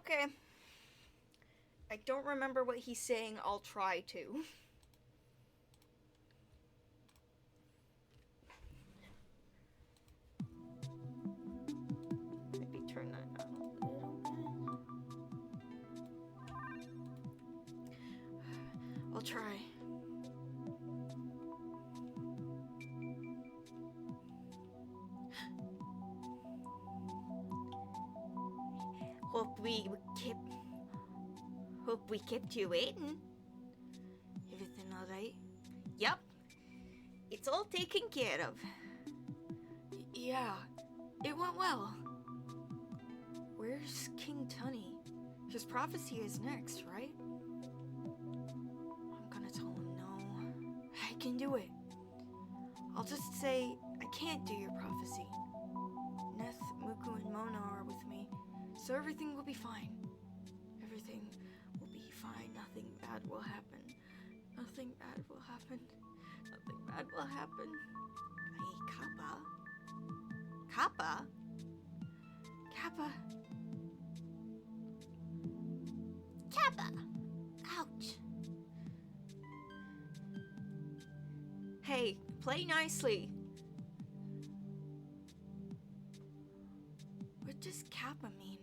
Okay. I don't remember what he's saying. I'll try to. Maybe turn that down a little bit. I'll try. Hope we kept you waiting. Everything all right? Yep. It's all taken care of. Yeah, it went well. Where's King Tunny? His prophecy is next, right? I'm gonna tell him no. I can do it. I'll just say I can't do your prophecy. Neth, Muku, and Mona are with me, so everything will be fine. Everything will be fine. Nothing bad will happen. Nothing bad will happen. Nothing bad will happen. Hey, Kappa? Kappa? Kappa? Kappa! Ouch! Hey, play nicely. What does Kappa mean?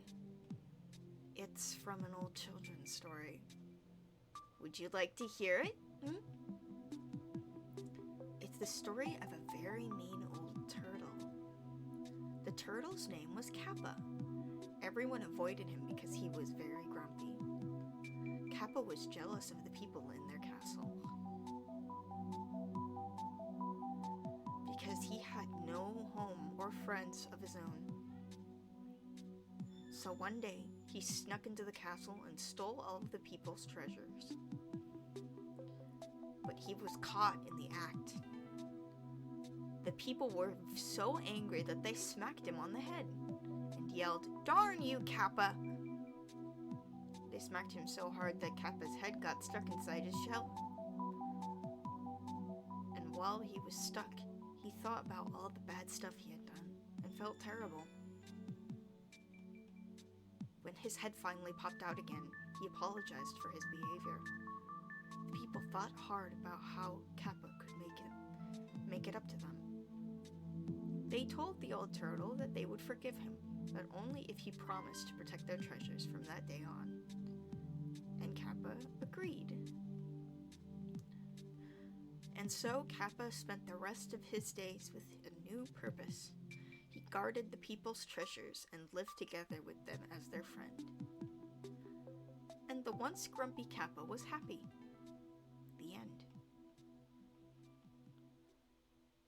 It's from an old children's story. Would you like to hear it? It's the story of a very mean old turtle. The turtle's name was Kappa. Everyone avoided him because he was very grumpy. Kappa was jealous of the people in their castle. Because he had no home or friends of his own. So one day, he snuck into the castle and stole all of the people's treasures. But he was caught in the act. The people were so angry that they smacked him on the head and yelled, "Darn you, Kappa!" They smacked him so hard that Kappa's head got stuck inside his shell. And while he was stuck, he thought about all the bad stuff he had done and felt terrible. When his head finally popped out again, he apologized for his behavior. The people thought hard about how Kappa could make it up to them. They told the old turtle that they would forgive him, but only if he promised to protect their treasures from that day on. And Kappa agreed. And so Kappa spent the rest of his days with a new purpose. He guarded the people's treasures and lived together with them as their friend. And the once grumpy Kappa was happy. The end.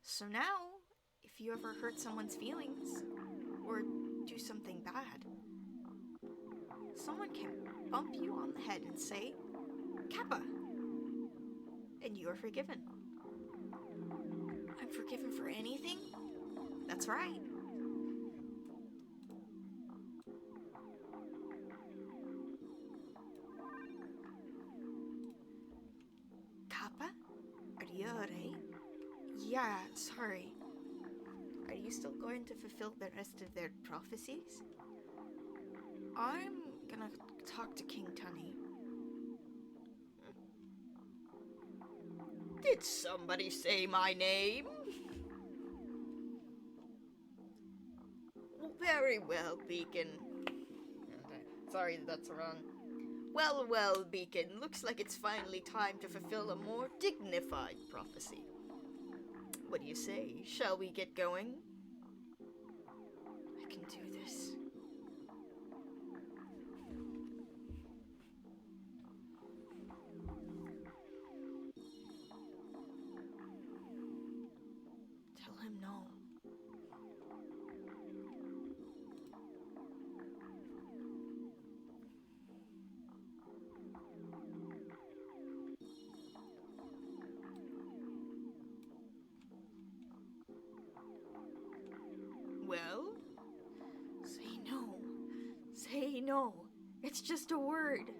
So now, if you ever hurt someone's feelings, or do something bad, someone can bump you on the head and say, "Kappa," and you are forgiven. I'm forgiven for anything? That's right. Kappa? Are you alright? Yeah, sorry. Are you still going to fulfill the rest of their prophecies? I'm gonna talk to King Tunny. Did somebody say my name? Very well, Beacon. Sorry, that's wrong. Well, Beacon. Looks like it's finally time to fulfill a more dignified prophecy. What do you say? Shall we get going? I can do this. Tell him no. Well? Say no. Say no. It's just a word.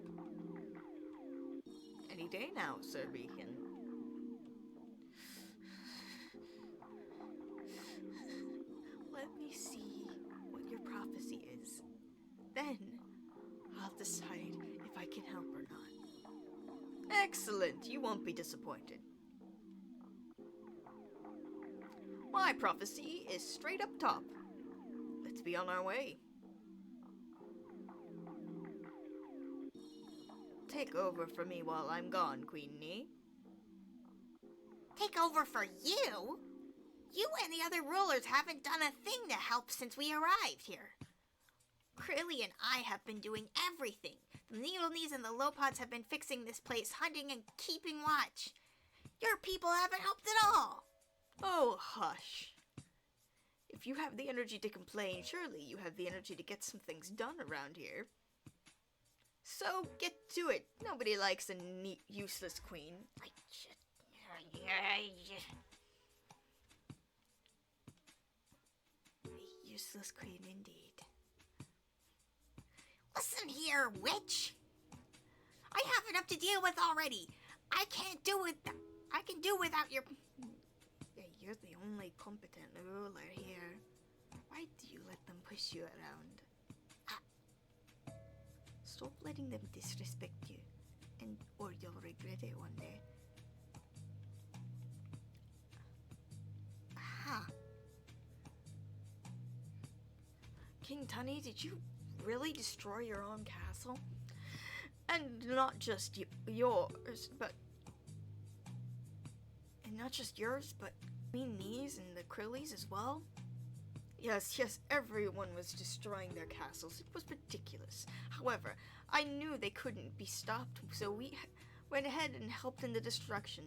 Any day now, Sir Beacon. Let me see what your prophecy is. Then, I'll decide if I can help or not. Excellent, you won't be disappointed. My prophecy is straight up top. Let's be on our way. Take over for me while I'm gone, Queenie. Take over for you? You and the other rulers haven't done a thing to help since we arrived here. Crilly and I have been doing everything. The Needle Knees and the Lopods have been fixing this place, hunting and keeping watch. Your people haven't helped at all. Oh, hush. If you have the energy to complain, surely you have the energy to get some things done around here. So, get to it. Nobody likes a neat, useless queen. A useless queen indeed. Listen here, witch. I have enough to deal with already. I can do without your... Yeah, you're the only competent ruler here. Why do you let them push you around? Stop letting them disrespect you, or you'll regret it one day. King Tunny, did you really destroy your own castle? And not just yours, but... And not just yours, but Queen Knees and the Krillies as well? Yes, everyone was destroying their castles. It was ridiculous. However, I knew they couldn't be stopped, so we went ahead and helped in the destruction,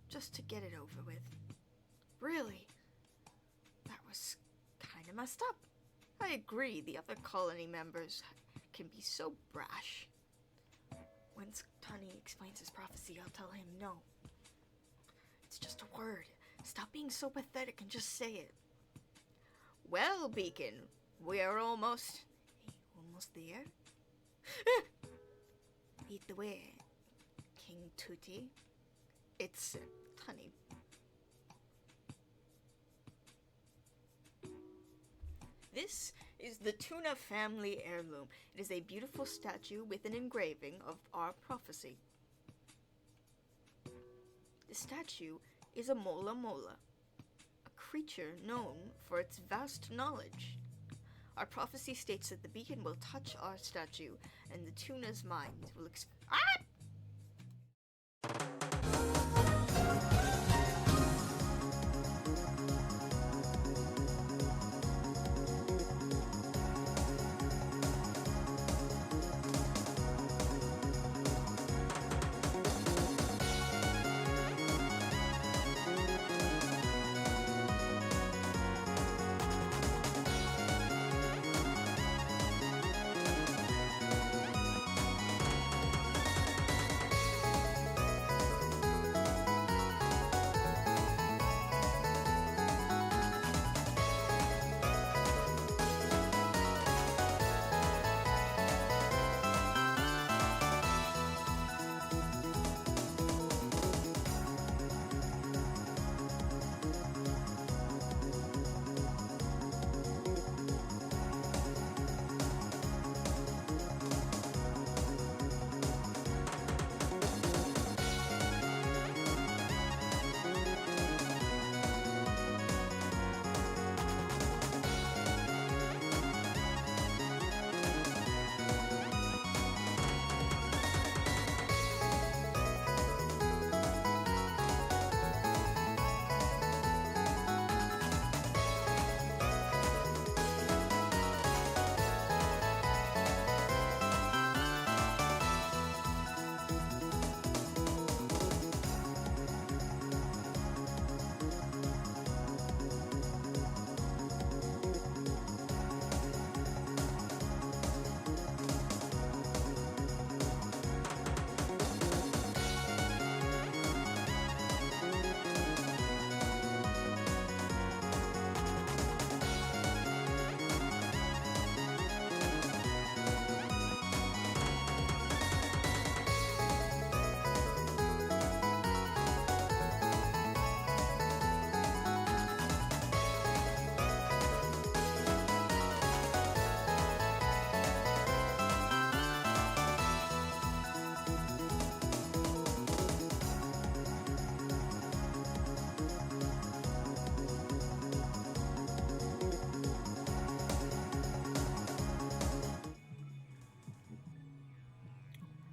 just to get it over with. Really? That was kind of messed up. I agree, the other colony members can be so brash. Once Tunny explains his prophecy, I'll tell him no. It's just a word. Stop being so pathetic and just say it. Well, Beacon, we are almost there. Lead the way, King Tooty. It's Tunny. This is the Tuna family heirloom. It is a beautiful statue with an engraving of our prophecy. The statue is a Mola Mola, a creature known for its vast knowledge. Our prophecy states that the beacon will touch our statue, and the tuna's mind will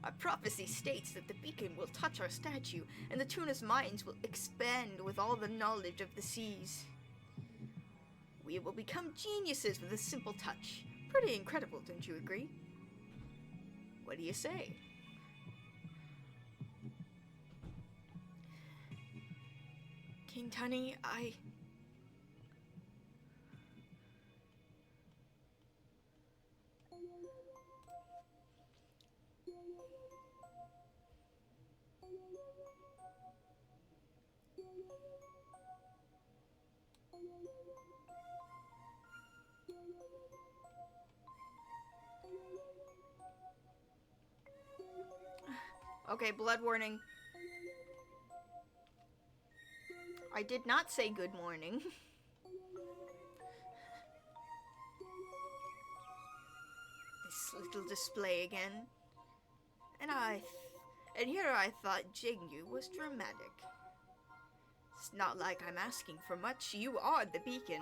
Our prophecy states that the beacon will touch our statue, and the tuna's minds will expand with all the knowledge of the seas. We will become geniuses with a simple touch. Pretty incredible, don't you agree? What do you say? King Tunny, Okay, blood warning. I did not say good morning. This little display again. And here I thought Jingyu was dramatic. It's not like I'm asking for much. You are the beacon.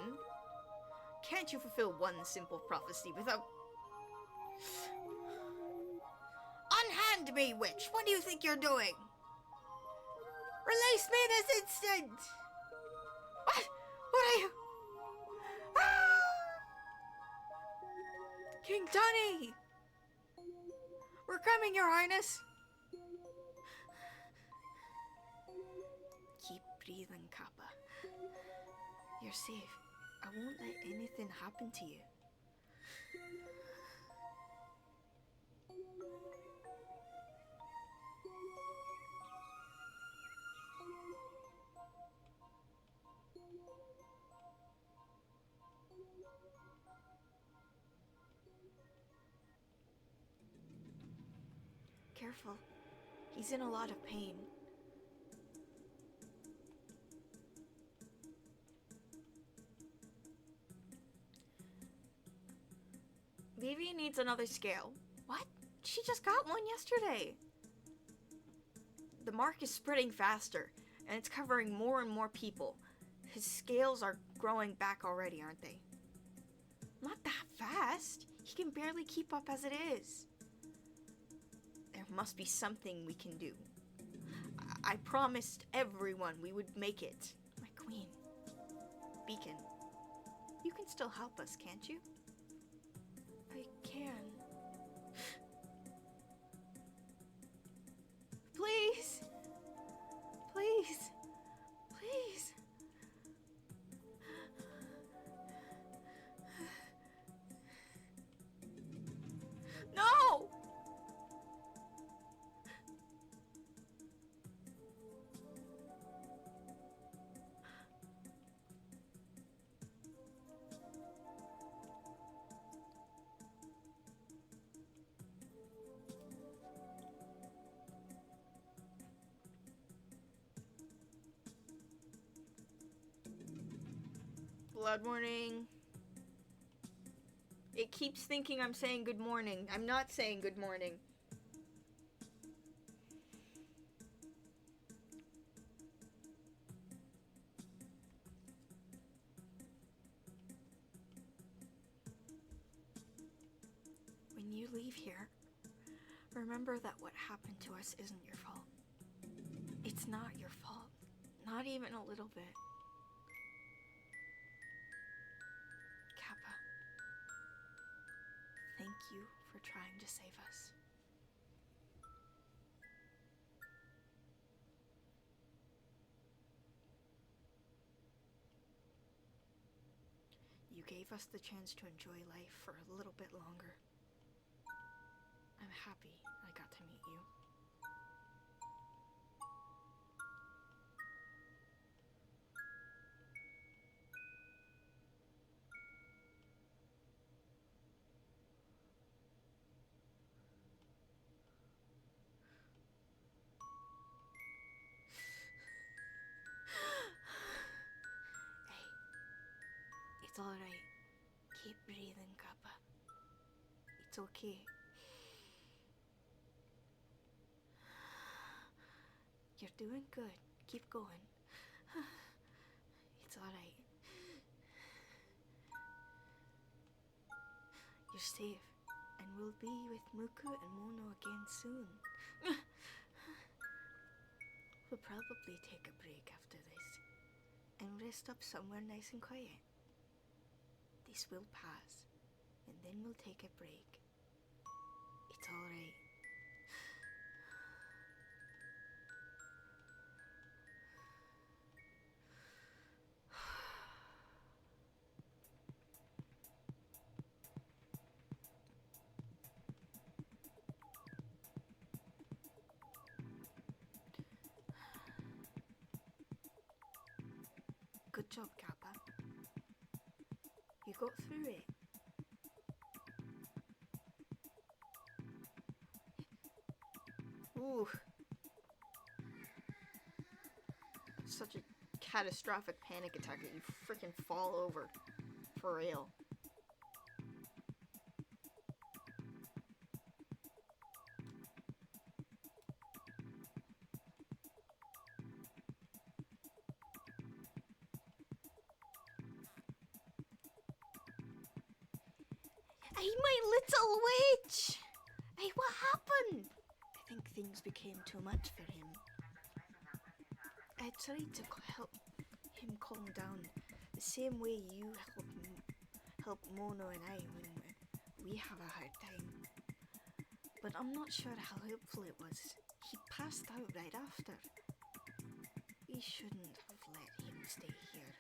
Can't you fulfill one simple prophecy without... Unhand me, witch! What do you think you're doing? Release me this instant! What? What are you... Ah! King Tunny! We're coming, Your Highness! Keep breathing, Kappa. You're safe. I won't let anything happen to you. Careful. He's in a lot of pain. Vivi needs another scale. What? She just got one yesterday. The mark is spreading faster, and it's covering more and more people. His scales are growing back already, aren't they? Not that fast. He can barely keep up as it is. There must be something we can do. I promised everyone we would make it. My queen. Beacon. You can still help us, can't you? I can. Please. Please. Please. No! Blood morning. It keeps thinking I'm saying good morning. I'm not saying good morning. When you leave here, remember that what happened to us isn't your fault. It's not your fault. Not even a little bit. Kappa, thank you for trying to save us. You gave us the chance to enjoy life for a little bit longer. I'm happy I got to meet you. It's alright. Keep breathing, Kappa. It's okay. You're doing good. Keep going. It's alright. You're safe, and will be with Muku and Mono again soon. We'll probably take a break after this and rest up somewhere nice and quiet. This will pass, and then we'll take a break. It's alright. Good job, Kappa. You got through it. Ooh. Such a catastrophic panic attack that you freaking fall over. For real. Hey, my little witch! Hey, what happened? I think things became too much for him. I tried to help him calm down the same way you help Mono and I when we have a hard time. But I'm not sure how helpful it was. He passed out right after. We shouldn't have let him stay here.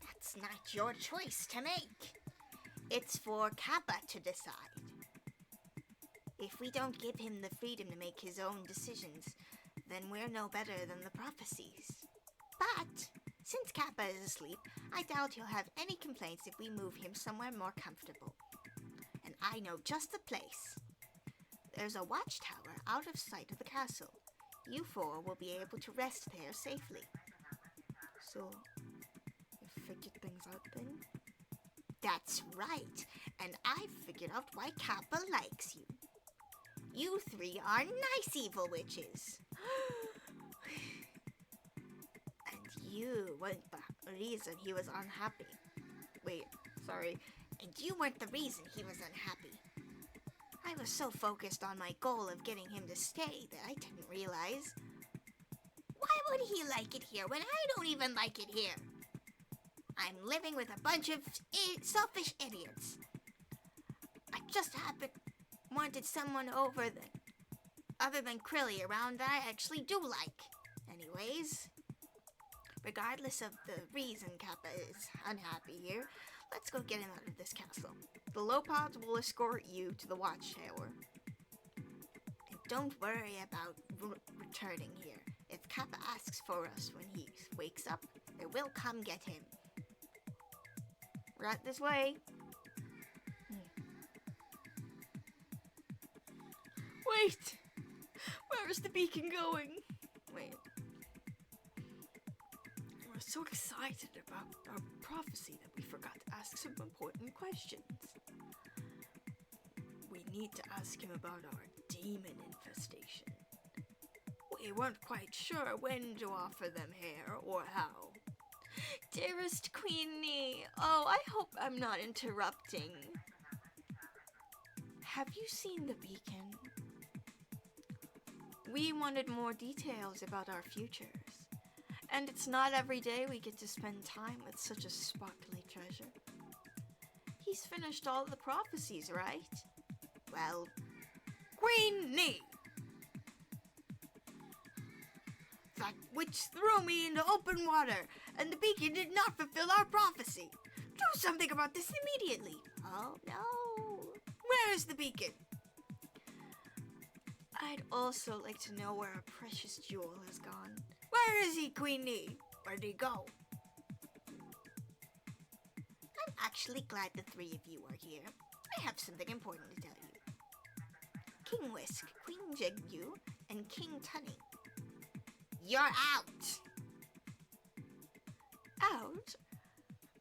That's not your choice to make. It's for Kappa to decide. If we don't give him the freedom to make his own decisions, then we're no better than the prophecies. But since Kappa is asleep, I doubt he'll have any complaints if we move him somewhere more comfortable. And I know just the place. There's a watchtower out of sight of the castle. You four will be able to rest there safely. So, you figured things out then? That's right, and I've figured out why Kappa likes you. You three are nice evil witches. And you weren't the reason he was unhappy. Wait, sorry. And you weren't the reason he was unhappy. I was so focused on my goal of getting him to stay that I didn't realize. Why would he like it here when I don't even like it here? I'm living with a bunch of selfish idiots. I just wanted someone other than Krilly around that I actually do like. Anyways, regardless of the reason Kappa is unhappy here, let's go get him out of this castle. The Lopods will escort you to the watchtower. And don't worry about returning here. If Kappa asks for us when he wakes up, they will come get him. Right this way. Wait! Where is the beacon going? Wait. We're so excited about our prophecy that we forgot to ask some important questions. We need to ask him about our demon infestation. We weren't quite sure when to offer them hair or how. Dearest Queenie, oh, I hope I'm not interrupting. Have you seen the beacon? We wanted more details about our futures. And it's not every day we get to spend time with such a sparkly treasure. He's finished all the prophecies, right? Well, Queenie! That witch threw me into open water, and the beacon did not fulfill our prophecy. Do something about this immediately. oh no. Where is the beacon? I'd also like to know where our precious jewel has gone. Where is he, Queenie? Where'd he go? I'm actually glad the three of you are here. I have something important to tell you. King Whisk, Queen Jigyu, and King Tunny. You're out! Out?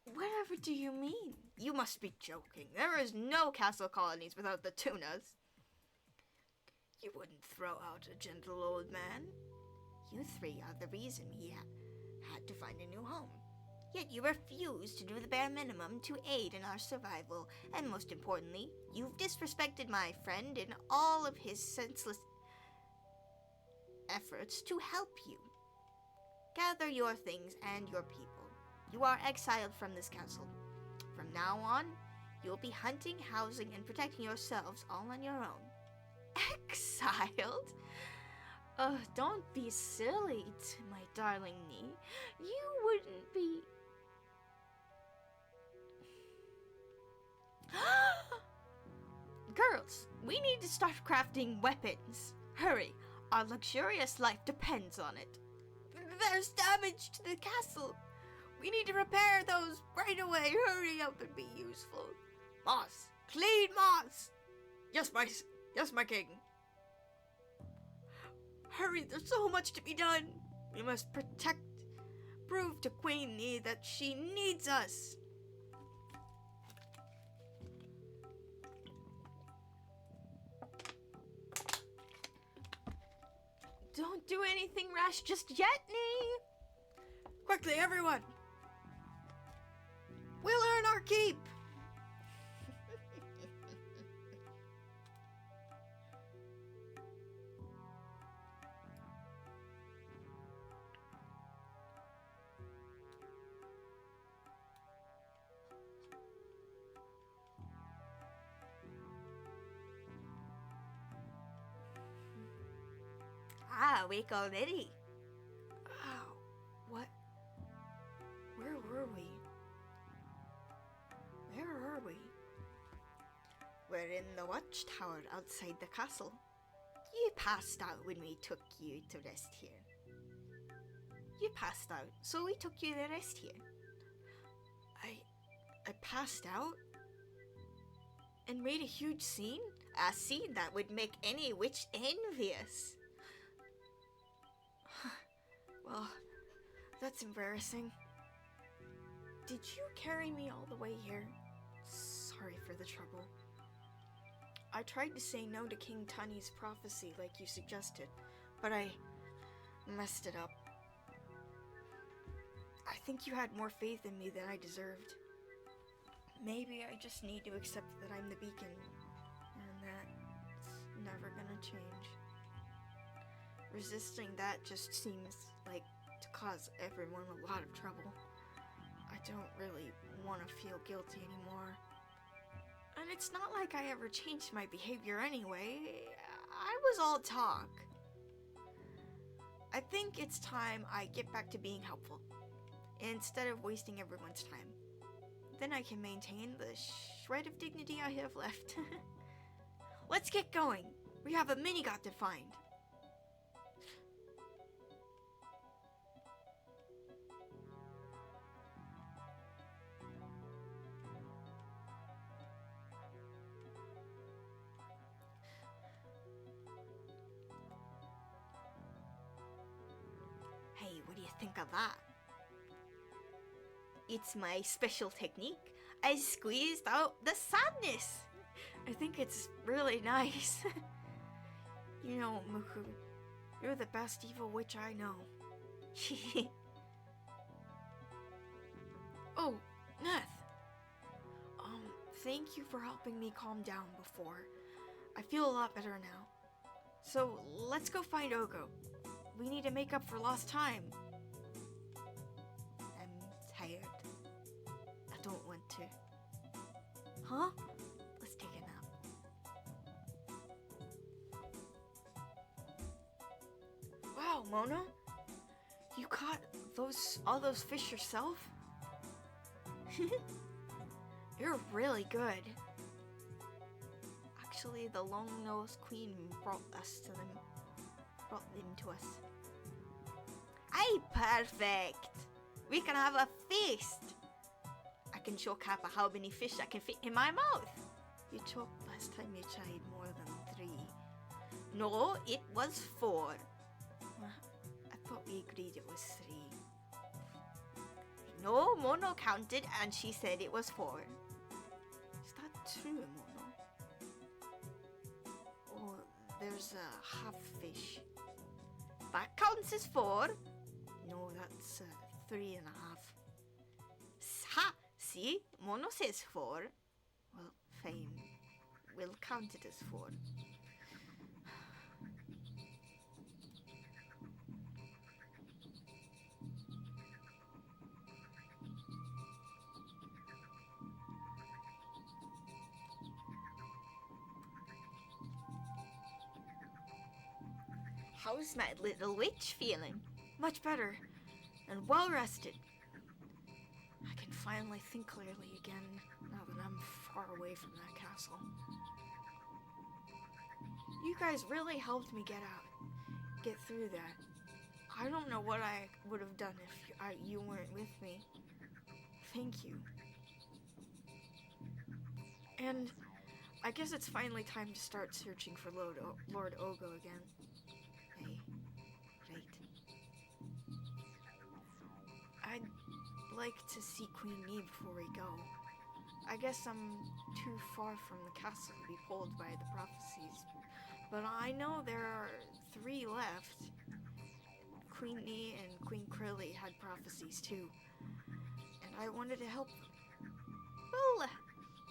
Whatever do you mean? You must be joking. There is no castle colonies without the tunas. You wouldn't throw out a gentle old man. You three are the reason he had to find a new home. Yet you refuse to do the bare minimum to aid in our survival, and most importantly, you've disrespected my friend in all of his senseless efforts to help you. Gather your things and your people. You are exiled from this castle. From now on, you'll be hunting, housing, and protecting yourselves all on your own. Exiled? Don't be silly, my darling knee. You wouldn't be... Girls, we need to start crafting weapons. Hurry, our luxurious life depends on it. There's damage to the castle. We need to repair those right away. Hurry up and be useful. Moss! Clean moss! Yes, my king. Hurry, there's so much to be done. We must prove to Queen Nee that she needs us. Don't do anything rash just yet, Nee. Quickly, everyone. We'll earn our keep. Awake already. Oh, what? Where were we? Where are we? We're in the watchtower outside the castle. You passed out when we took you to rest here. You passed out, so we took you to rest here. I passed out? And made a huge scene? A scene that would make any witch envious. Well, that's embarrassing. Did you carry me all the way here? Sorry for the trouble. I tried to say no to King Tunny's prophecy like you suggested, but I messed it up. I think you had more faith in me than I deserved. Maybe I just need to accept that I'm the beacon, and that it's never gonna change. Resisting that just seems like to cause everyone a lot of trouble. I don't really want to feel guilty anymore. And it's not like I ever changed my behavior anyway. I was all talk. I think it's time I get back to being helpful, instead of wasting everyone's time. Then I can maintain the shred of dignity I have left. Let's get going. We have a mini-god to find. Hey, what do you think of that? It's my special technique. I squeezed out the sadness. I think it's really nice. You know, Muku, you're the best evil witch I know. Oh, Neth. Thank you for helping me calm down before. I feel a lot better now. So, let's go find Ogo. We need to make up for lost time. I'm tired. I don't want to. Huh? Let's take a nap. Wow, Mona. You caught all those fish yourself? You're really good. Actually, the long-nosed queen brought them to us. Aye, perfect. We can have a feast. I can show Kappa how many fish I can fit in my mouth. You told last time you tried more than 3. No, it was 4. I thought we agreed it was 3. No, Mono counted and she said it was 4. Is that true, Mono? Oh, there's a half fish. That counts as 4. No, that's 3.5. see, Mono says 4. Well, fine. We'll count it as 4. How's my little witch feeling? Much better, and well rested. I can finally think clearly again now that I'm far away from that castle. You guys really helped me get through that. I don't know what I would have done if you weren't with me. Thank you. And I guess it's finally time to start searching for Lord Ogo again. Hey, right. I'd like to see Queen Nee before we go. I guess I'm too far from the castle to be pulled by the prophecies, but I know there are 3 left. Queen Nee and Queen Crilly had prophecies too, and I wanted to help them. Well,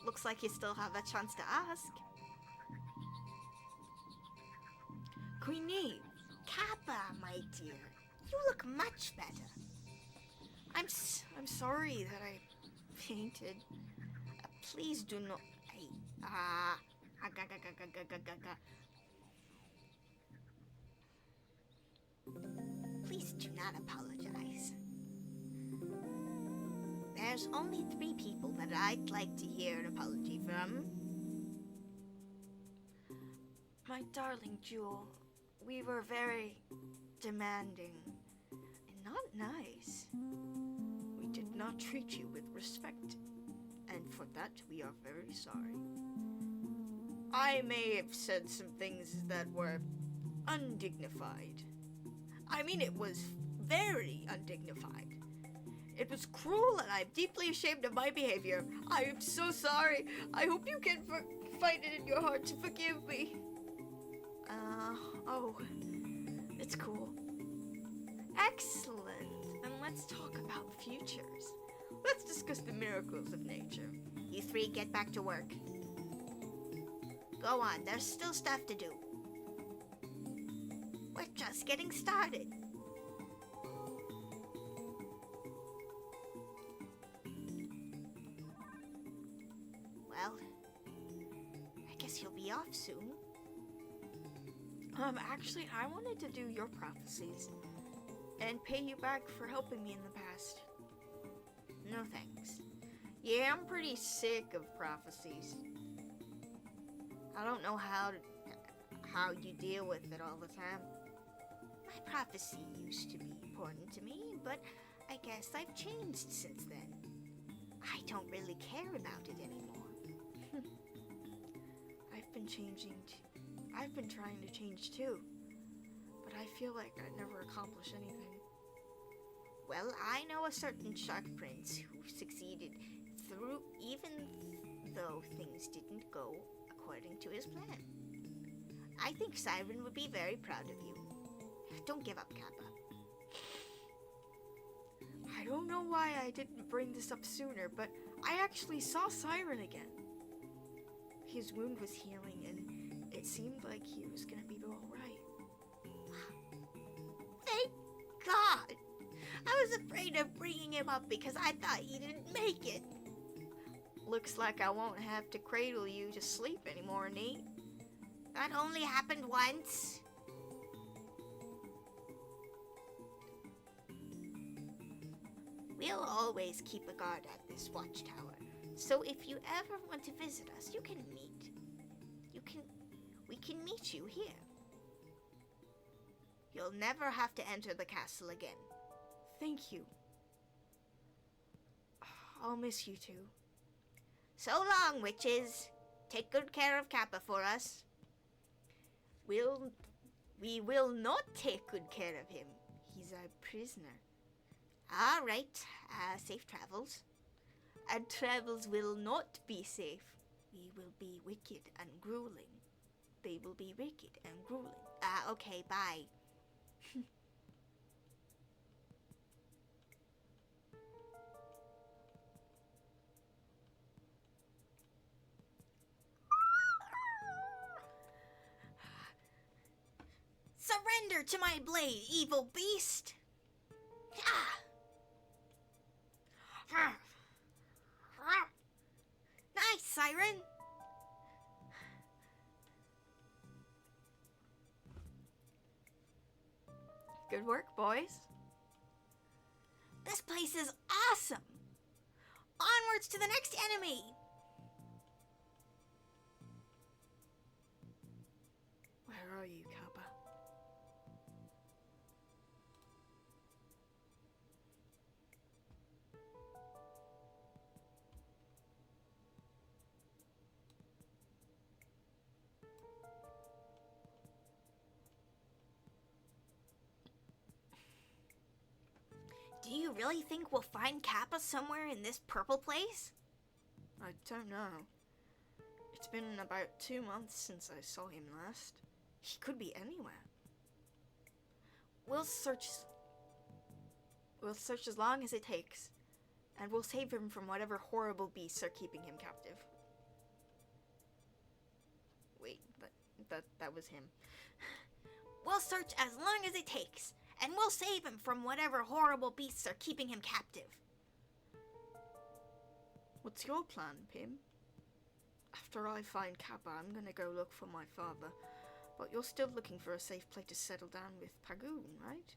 looks like you still have a chance to ask. Queen Nee! Kappa, my dear, you look much better. I'm sorry that I fainted. Please do not. Hey, Please do not apologize. There's only 3 people that I'd like to hear an apology from. My darling Jewel, we were very demanding and not nice. We did not treat you with respect, and for that we are very sorry. I may have said some things that were undignified. I mean, it was very undignified. It was cruel, and I'm deeply ashamed of my behavior. I am so sorry. I hope you can find it in your heart to forgive me. Oh, it's cool. Excellent. And let's talk about futures. Let's discuss the miracles of nature. You 3 get back to work. Go on, there's still stuff to do. We're just getting started. Well, I guess you'll be off soon. Actually, I wanted to do your prophecies and pay you back for helping me in the past. No thanks. Yeah, I'm pretty sick of prophecies. I don't know how you deal with it all the time. My prophecy used to be important to me, but I guess I've changed since then. I don't really care about it anymore. I've been trying to change too, but I feel like I never accomplish anything. Well, I know a certain shark prince who succeeded through even though things didn't go according to his plan. I think Siren would be very proud of you. Don't give up, Kappa. I don't know why I didn't bring this up sooner, but I actually saw Siren again. His wound was healing, and it seemed like he was gonna be all right. Thank God! I was afraid of bringing him up because I thought he didn't make it. Looks like I won't have to cradle you to sleep anymore, Nee. That only happened once. We'll always keep a guard at this watchtower, so if you ever want to visit us, we can meet you here. You'll never have to enter the castle again. Thank you. I'll miss you too. So long, witches. Take good care of Kappa for us. We will not take good care of him. He's our prisoner. All right, safe travels. Our travels will not be safe. We will be wicked and grueling. They will be wicked and grueling. Okay, bye. Surrender to my blade, evil beast! Ah! Nice, Siren! Good work, boys. This place is awesome! Onwards to the next enemy! Where are you, Kappa? Do you really think we'll find Kappa somewhere in this purple place? I don't know. It's been about 2 months since I saw him last. He could be anywhere. We'll search as long as it takes, and we'll save him from whatever horrible beasts are keeping him captive. Wait, that was him. We'll search as long as it takes, and we'll save him from whatever horrible beasts are keeping him captive. What's your plan, Pim? After I find Kappa, I'm gonna go look for my father. But you're still looking for a safe place to settle down with Pagoon, right?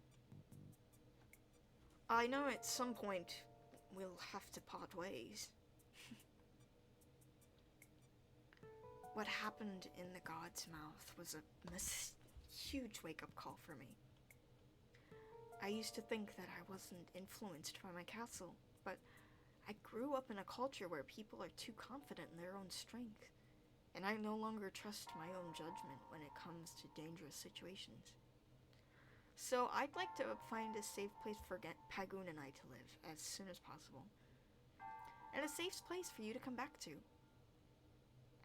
I know at some point we'll have to part ways. What happened in the God's Mouth was a huge wake-up call for me. I used to think that I wasn't influenced by my castle, but I grew up in a culture where people are too confident in their own strength, and I no longer trust my own judgment when it comes to dangerous situations. So I'd like to find a safe place for Pagoon and I to live as soon as possible, and a safe place for you to come back to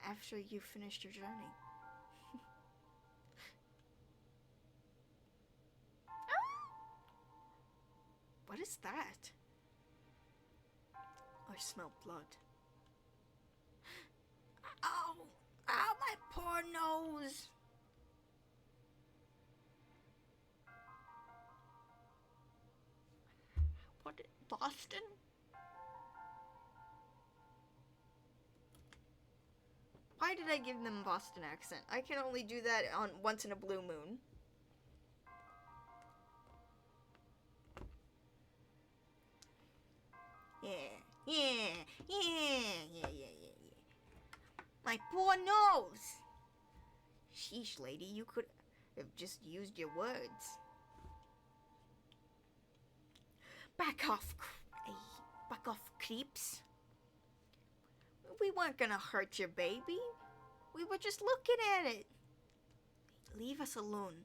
after you've finished your journey. What is that? I smell blood. Ow! Ow, my poor nose! What? Boston? Why did I give them a Boston accent? I can only do that on once in a blue moon. Yeah. My poor nose! Sheesh, lady, you could have just used your words. Back off, creeps. We weren't gonna hurt your baby. We were just looking at it. Leave us alone.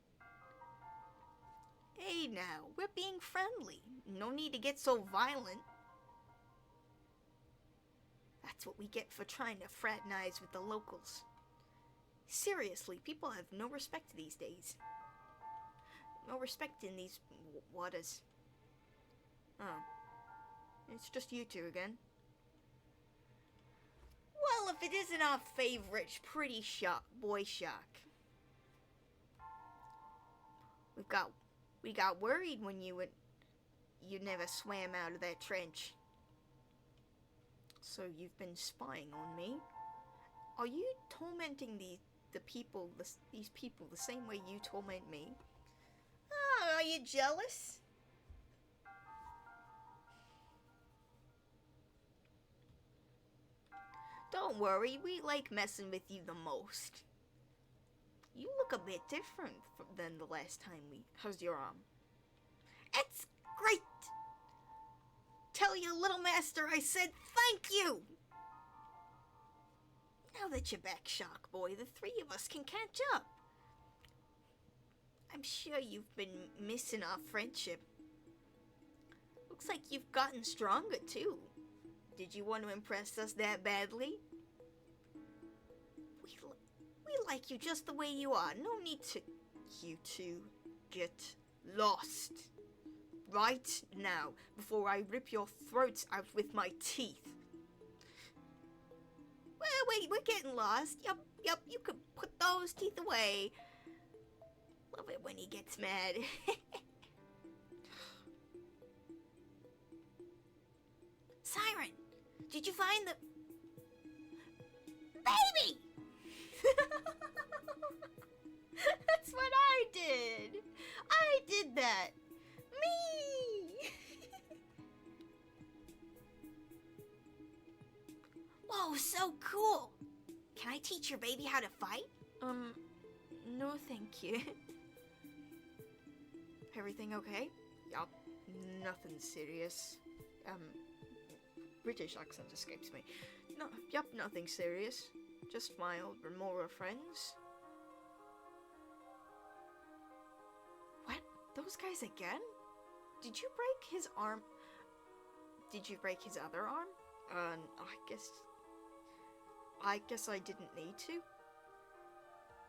Hey now, we're being friendly. No need to get so violent. That's what we get for trying to fraternize with the locals. Seriously, people have no respect these days. No respect in these waters. Oh. It's just you two again. Well, if it isn't our favorite pretty boy shark. We got worried when you never swam out of that trench. So you've been spying on me? Are you tormenting these people the same way you torment me? Oh, are you jealous? Don't worry, we like messing with you the most. You look a bit different than the last time How's your arm? It's great! Tell your little master I said thank you! Now that you're back, Shark Boy, the three of us can catch up. I'm sure you've been missing our friendship. Looks like you've gotten stronger, too. Did you want to impress us that badly? We like you just the way you are. No need to... You two get lost. Right now, before I rip your throats out with my teeth. Well, wait, we're getting lost. Yup, you can put those teeth away. Love it when he gets mad. Siren, did you find the baby? That's what I did. I did that. Me. Whoa, so cool. Can I teach your baby how to fight? No thank you. Everything okay? Yup, nothing serious. British accent escapes me. No, yup, nothing serious. Just my old Remora friends. What? Those guys again? Did you break his arm? Did you break his other arm? I guess I didn't need to.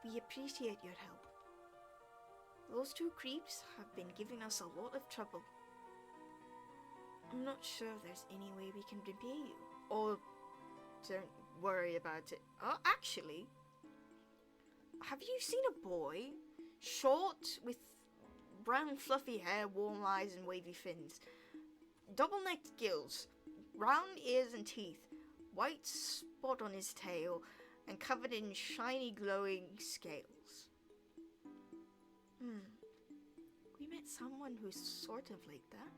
We appreciate your help. Those two creeps have been giving us a lot of trouble. I'm not sure there's any way we can repay you. Oh, don't worry about it. Oh, actually, have you seen a boy? Short, with brown fluffy hair, warm eyes and wavy fins. Double-necked gills, round ears and teeth, white spot on his tail, and covered in shiny glowing scales. We met someone who's sort of like that.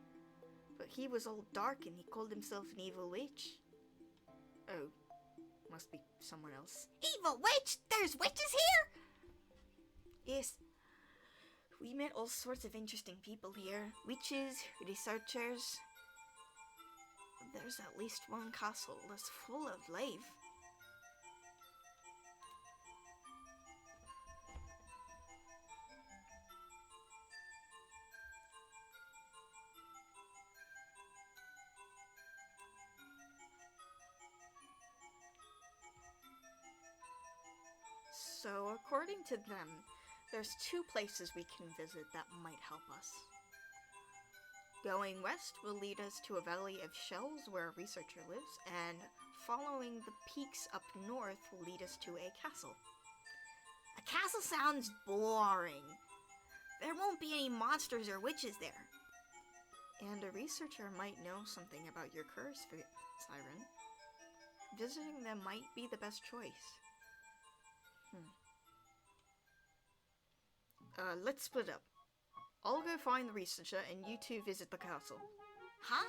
But he was all dark and he called himself an evil witch. Oh, must be someone else. Evil witch? There's witches here? Yes. We met all sorts of interesting people here. Witches, researchers. There's at least one castle that's full of life. So, according to them, there's two places we can visit that might help us. Going west will lead us to a valley of shells where a researcher lives, and following the peaks up north will lead us to a castle. A castle sounds boring. There won't be any monsters or witches there. And a researcher might know something about your curse, Siren. Visiting them might be the best choice. Let's split up. I'll go find the researcher and you two visit the castle. Huh?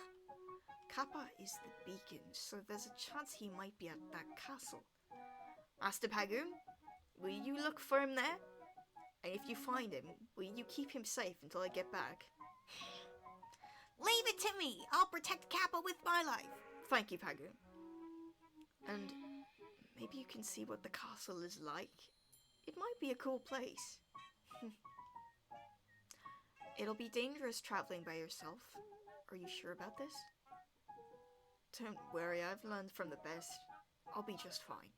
Kappa is the beacon, so there's a chance he might be at that castle. Master Pagoon, will you look for him there? And if you find him, will you keep him safe until I get back? Leave it to me. I'll protect Kappa with my life. Thank you, Pagoon. And maybe you can see what the castle is like. It might be a cool place. It'll be dangerous traveling by yourself. Are you sure about this? Don't worry, I've learned from the best. I'll be just fine.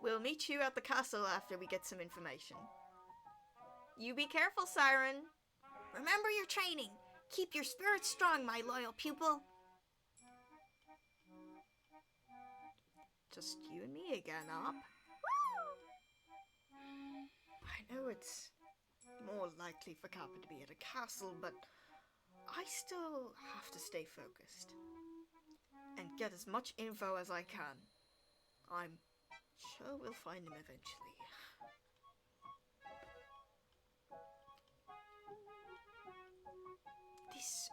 We'll meet you at the castle after we get some information. You be careful, Siren. Remember your training. Keep your spirit strong, my loyal pupil. Just you and me again, Up. I know it's more likely for Kappa to be at a castle, but I still have to stay focused and get as much info as I can. I'm sure we'll find him eventually. This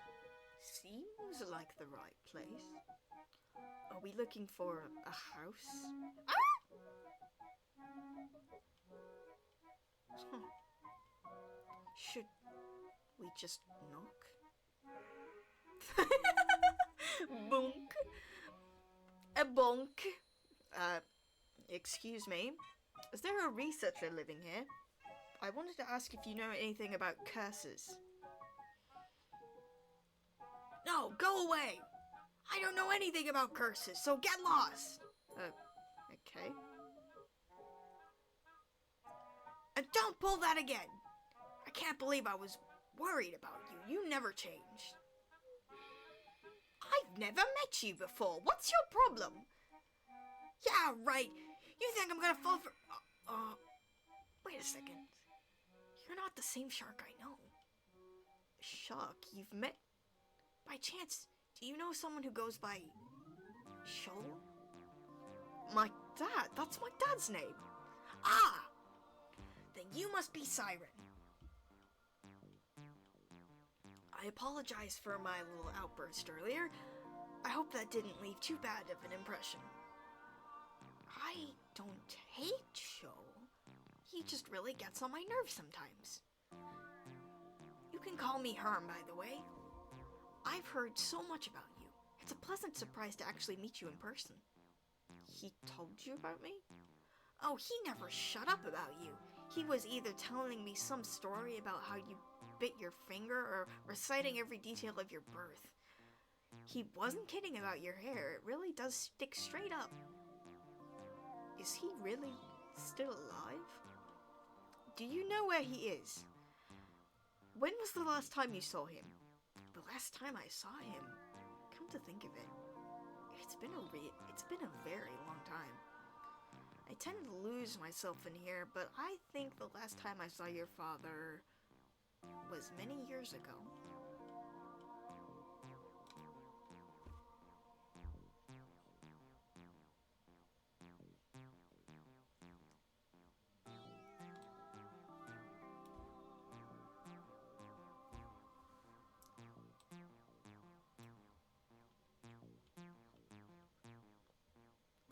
seems like the right place. Are we looking for a house? Should we just knock? Bonk. A bonk. Excuse me. Is there a researcher living here? I wanted to ask if you know anything about curses. No, go away. I don't know anything about curses, so get lost. Okay. And don't pull that again. I can't believe I was worried about you. You never changed. I've never met you before. What's your problem? Yeah, right. You think I'm gonna fall for... Wait a second. You're not the same shark I know. Shark you've met? By chance, do you know someone who goes by... Shoal? My dad. That's my dad's name. Ah! Then you must be Siren. I apologize for my little outburst earlier. I hope that didn't leave too bad of an impression. I don't hate Shoal. He just really gets on my nerves sometimes. You can call me Herm, by the way. I've heard so much about you. It's a pleasant surprise to actually meet you in person. He told you about me? Oh, he never shut up about you. He was either telling me some story about how you bit your finger or reciting every detail of your birth. He wasn't kidding about your hair. It really does stick straight up. Is he really still alive? Do you know where he is? When was the last time you saw him? The last time I saw him, come to think of it, it's been a very long time. I tend to lose myself in here, but I think the last time I saw your father was many years ago.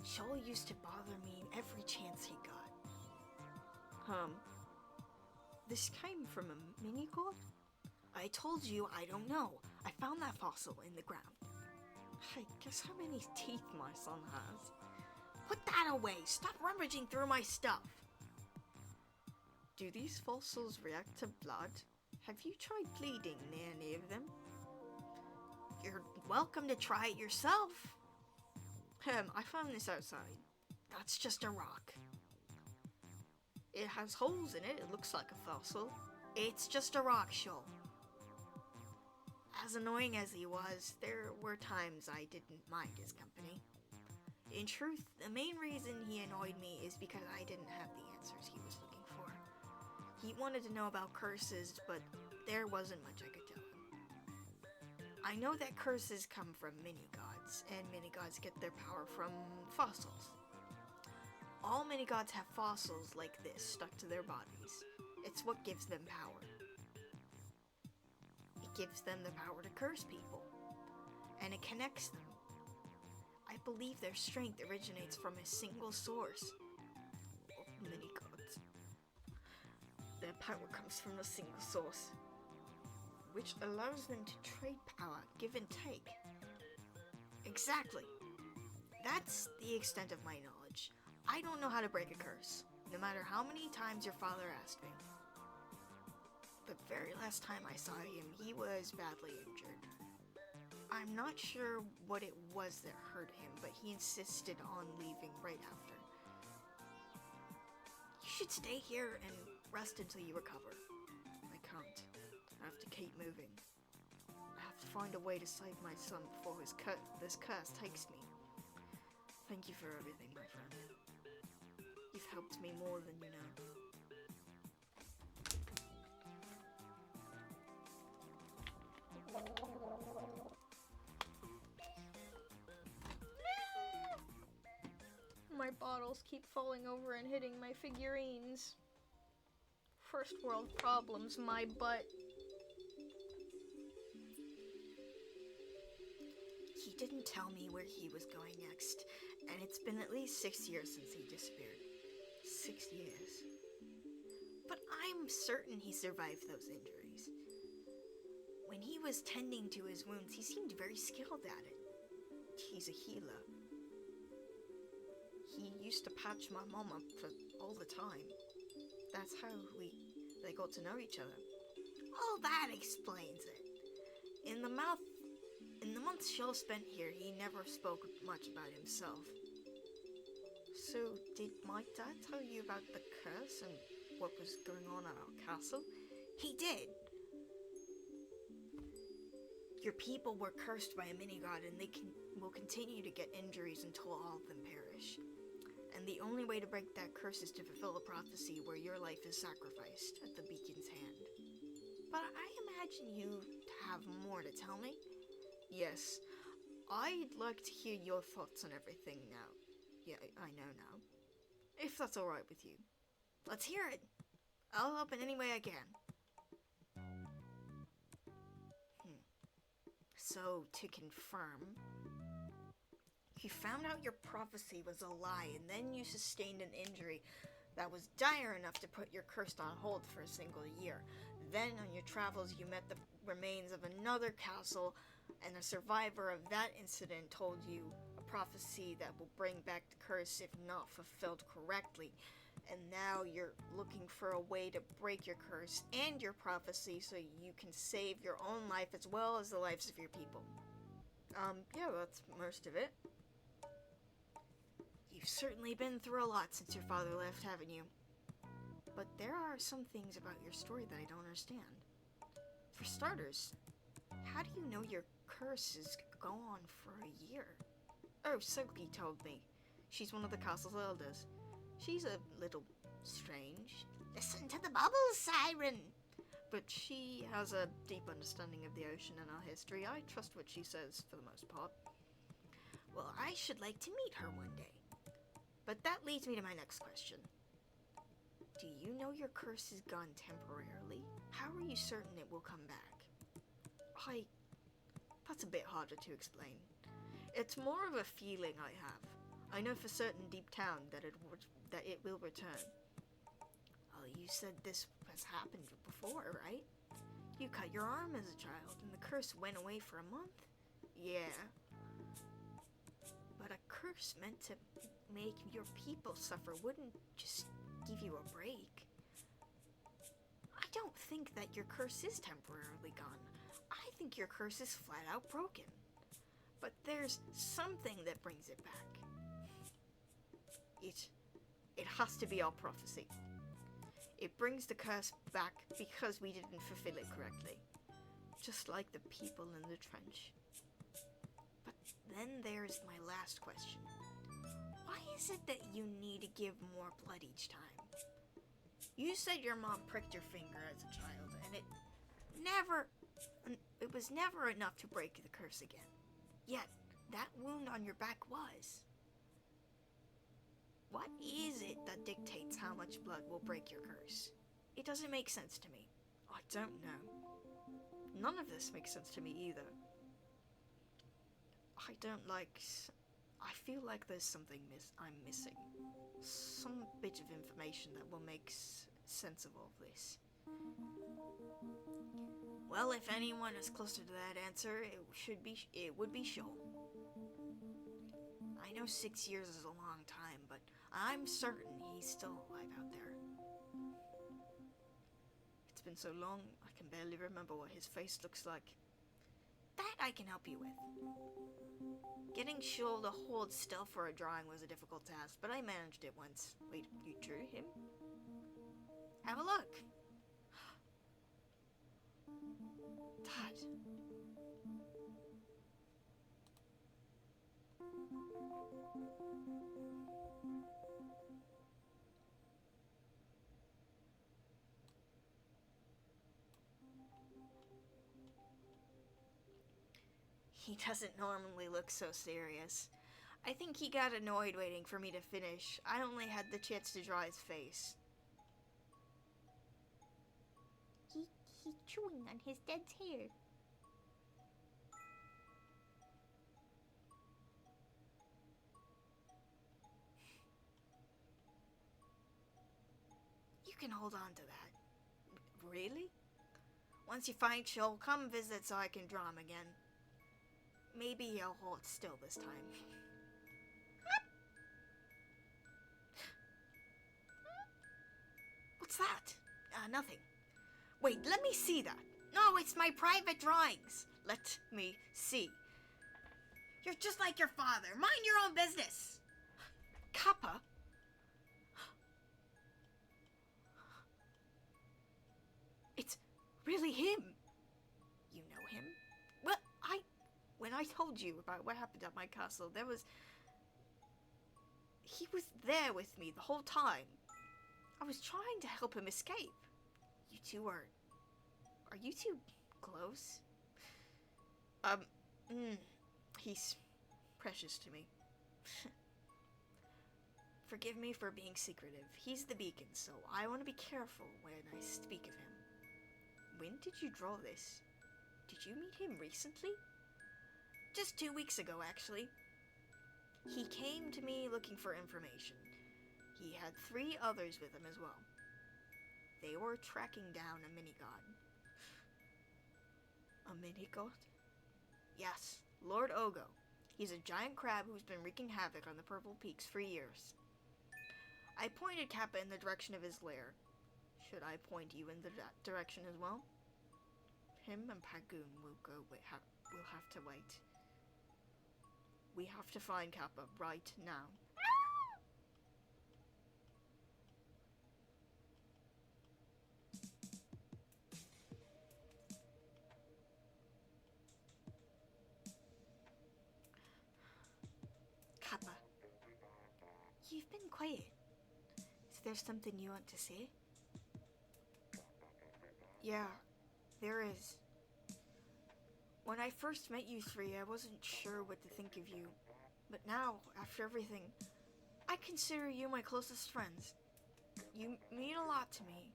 Shoal used to bother me every chance he got. This came from a mini-god? I told you I don't know. I found that fossil in the ground. Hey, guess how many teeth my son has? Put that away! Stop rummaging through my stuff! Do these fossils react to blood? Have you tried bleeding near any of them? You're welcome to try it yourself. I found this outside. That's just a rock. It has holes in it. It looks like a fossil. It's just a rock, Shoal. As annoying as he was, there were times I didn't mind his company. In truth, the main reason he annoyed me is because I didn't have the answers he was looking for. He wanted to know about curses, but there wasn't much I could tell him. I know that curses come from mini-gods, and mini-gods get their power from fossils. All mini-gods have fossils like this stuck to their bodies. It's what gives them power. It gives them the power to curse people, and it connects them. I believe their strength originates from a single source. Mini-gods. Their power comes from a single source, which allows them to trade power, give and take. Exactly. That's the extent of my knowledge. I don't know how to break a curse, no matter how many times your father asked me. The very last time I saw him, he was badly injured. I'm not sure what it was that hurt him, but he insisted on leaving right after. You should stay here and rest until you recover. I can't. I have to keep moving. I have to find a way to save my son before this curse takes me. Thank you for everything, my friend. You've helped me more than you know. My bottles keep falling over and hitting my figurines. First world problems, my butt. He didn't tell me where he was going next, and it's been at least 6 years since he disappeared. 6 years. But I'm certain he survived those injuries. When he was tending to his wounds, he seemed very skilled at it. He's a healer. He used to patch my mom up for all the time. That's how they got to know each other. Oh, that explains it. In the months Shoal spent here, he never spoke much about himself. So, did my dad tell you about the curse and what was going on at our castle? He did. Your people were cursed by a mini-god, and they will continue to get injuries until all of them perish. And And the only way to break that curse is to fulfill the prophecy where your life is sacrificed at the beacon's hand. But I imagine you have more to tell me. Yes, I'd like to hear your thoughts on everything now. Yeah, I know now. If that's alright with you. Let's hear it. I'll help in any way I can. So, to confirm, you found out your prophecy was a lie, and then you sustained an injury that was dire enough to put your curse on hold for a single year. Then, on your travels, you met the remains of another castle, and a survivor of that incident told you a prophecy that will bring back the curse if not fulfilled correctly. And now you're looking for a way to break your curse and your prophecy so you can save your own life as well as the lives of your people. Yeah, that's most of it. You've certainly been through a lot since your father left, haven't you? But there are some things about your story that I don't understand. For starters, how do you know your curses go on for a year? Oh, Soki told me. She's one of the castle's elders. She's a little strange. Listen to the bubbles, Siren. But she has a deep understanding of the ocean and our history. I trust what she says for the most part. Well, I should like to meet her one day. But that leads me to my next question. Do you know your curse is gone temporarily? How are you certain it will come back? That's a bit harder to explain. It's more of a feeling I have. I know for certain deep down that it will return. Oh, you said this has happened before, right? You cut your arm as a child and the curse went away for a month? Yeah. But a curse meant to make your people suffer wouldn't just give you a break. I don't think that your curse is temporarily gone. I think your curse is flat out broken. But there's something that brings it back. It has to be our prophecy. It brings the curse back because we didn't fulfill it correctly. Just like the people in the trench. But then there's my last question. Why is it that you need to give more blood each time? You said your mom pricked your finger as a child, and it was never enough to break the curse again. Yet, that wound on your back was. What is it that dictates how much blood will break your curse? It doesn't make sense to me. I don't know. None of this makes sense to me either. I feel like there's something I'm missing. Some bit of information that will make sense of all this. Well, if anyone is closer to that answer, it would be Shoal. I know 6 years is a long time, but I'm certain he's still alive out there. It's been so long, I can barely remember what his face looks like. That I can help you with. Getting Shoal to hold still for a drawing was a difficult task, but I managed it once. Wait, you drew him? Have a look. Dad. He doesn't normally look so serious. I think he got annoyed waiting for me to finish. I only had the chance to draw his face. He's chewing on his dad's hair. You can hold on to that. Really? Once you find Shoal, come visit so I can draw him again. Maybe he'll hold still this time. What's that? Nothing. Wait, let me see that. No, it's my private drawings. Let me see. You're just like your father. Mind your own business. Kappa? It's really him. You know him? Well, when I told you about what happened at my castle, He was there with me the whole time. I was trying to help him escape. You two are you two close? He's precious to me. Forgive me for being secretive. He's the beacon, so I want to be careful when I speak of him. When did you draw this? Did you meet him recently? Just 2 weeks ago, actually. He came to me looking for information. He had 3 others with him as well. They were tracking down a mini-god. A mini-god? Yes, Lord Ogo. He's a giant crab who's been wreaking havoc on the Purple Peaks for years. I pointed Kappa in the direction of his lair. Should I point you in that direction as well? Him and Pagoon will have to wait. We have to find Kappa right now. Kappa, you've been quiet. Is there something you want to say? Yeah, there is. When I first met you 3, I wasn't sure what to think of you. But now, after everything, I consider you my closest friends. You mean a lot to me.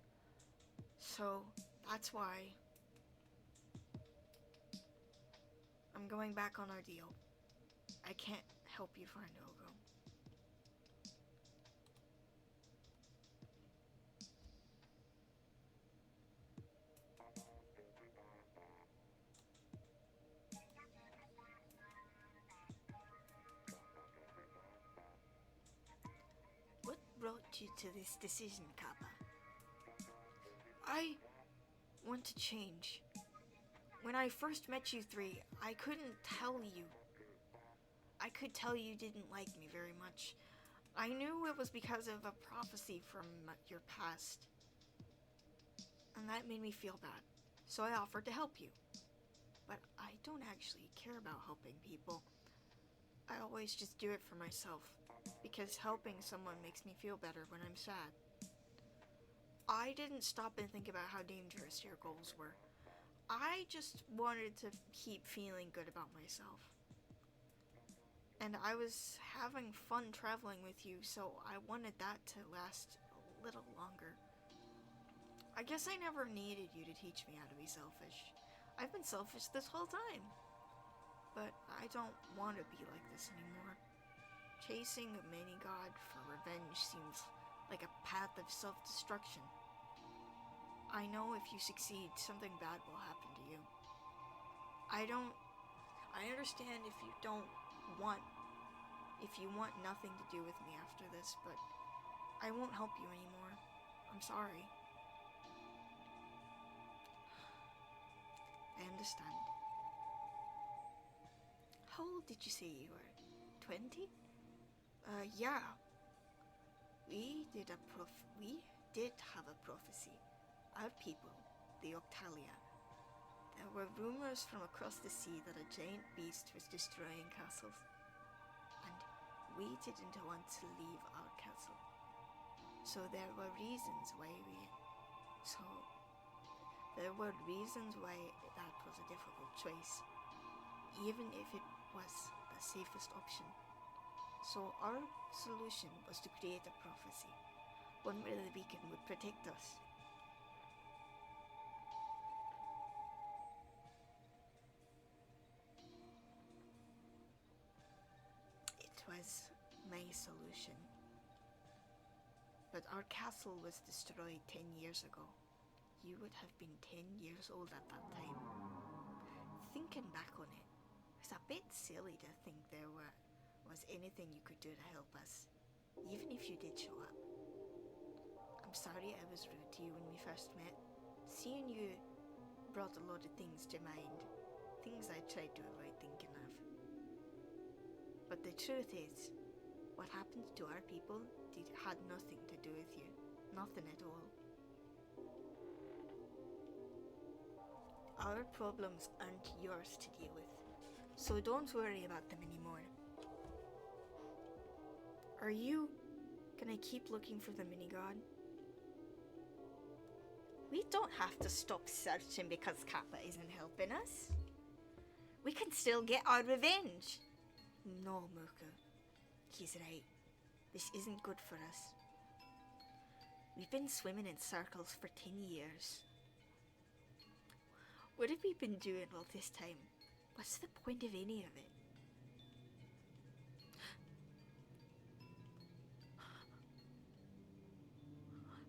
So, that's why I'm going back on our deal. I can't help you find Ogo. What brought you to this decision, Kappa? I want to change. When I first met you 3, I couldn't tell you. I could tell you didn't like me very much. I knew it was because of a prophecy from your past. And that made me feel bad. So I offered to help you. But I don't actually care about helping people. I always just do it for myself. Because helping someone makes me feel better when I'm sad. I didn't stop and think about how dangerous your goals were. I just wanted to keep feeling good about myself. And I was having fun traveling with you, so I wanted that to last a little longer. I guess I never needed you to teach me how to be selfish. I've been selfish this whole time. But I don't want to be like this anymore. Chasing a mini-god for revenge seems like a path of self-destruction. I know if you succeed, something bad will happen to you. I understand if you want nothing to do with me after this, but I won't help you anymore. I'm sorry. I understand. How old did you say you were? 20? Yeah. We did have a prophecy. Our people, the Octalia. There were rumors from across the sea that a giant beast was destroying castles. And we didn't want to leave our castle. So there were reasons why that was a difficult choice. Even if it was the safest option. So our solution was to create a prophecy. One where the beacon would protect us. It was my solution. But our castle was destroyed 10 years ago. You would have been 10 years old at that time. Thinking back on it, it's a bit silly to think there was anything you could do to help us, even if you did show up. I'm sorry I was rude to you when we first met. Seeing you brought a lot of things to mind, things I tried to avoid thinking of. But the truth is, what happened to our people had nothing to do with you. Nothing at all. Our problems aren't yours to deal with, so don't worry about them anymore. Are you gonna keep looking for the mini god? We don't have to stop searching because Kappa isn't helping us. We can still get our revenge. No, Muka. He's right. This isn't good for us. We've been swimming in circles for 10 years. What have we been doing all this time? What's the point of any of it?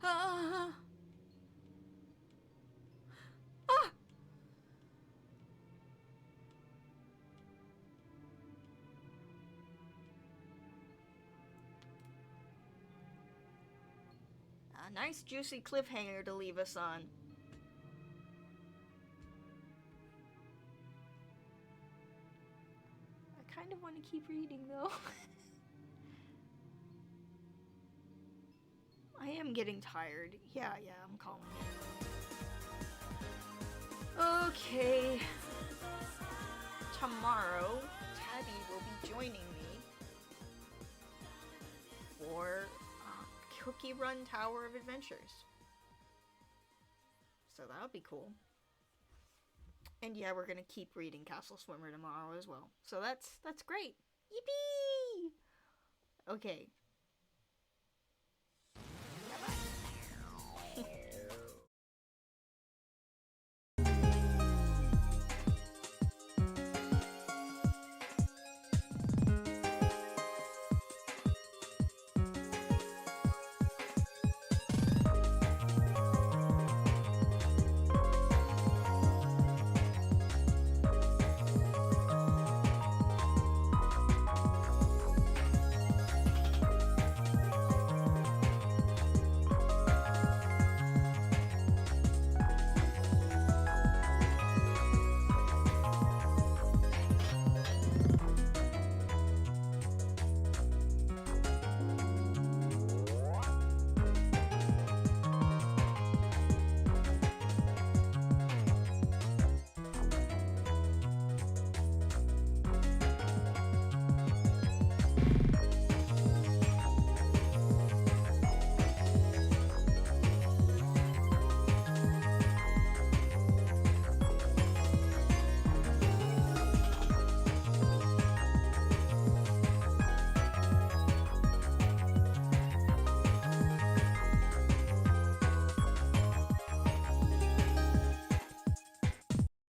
Ah! Ah! A nice juicy cliffhanger to leave us on. I kind of want to keep reading though. I am getting tired. Yeah, I'm calling it. Okay. Tomorrow, Tabby will be joining me for Cookie Run Tower of Adventures. So that'll be cool. And yeah, we're gonna keep reading Castle Swimmer tomorrow as well. So that's great. Yippee! Okay.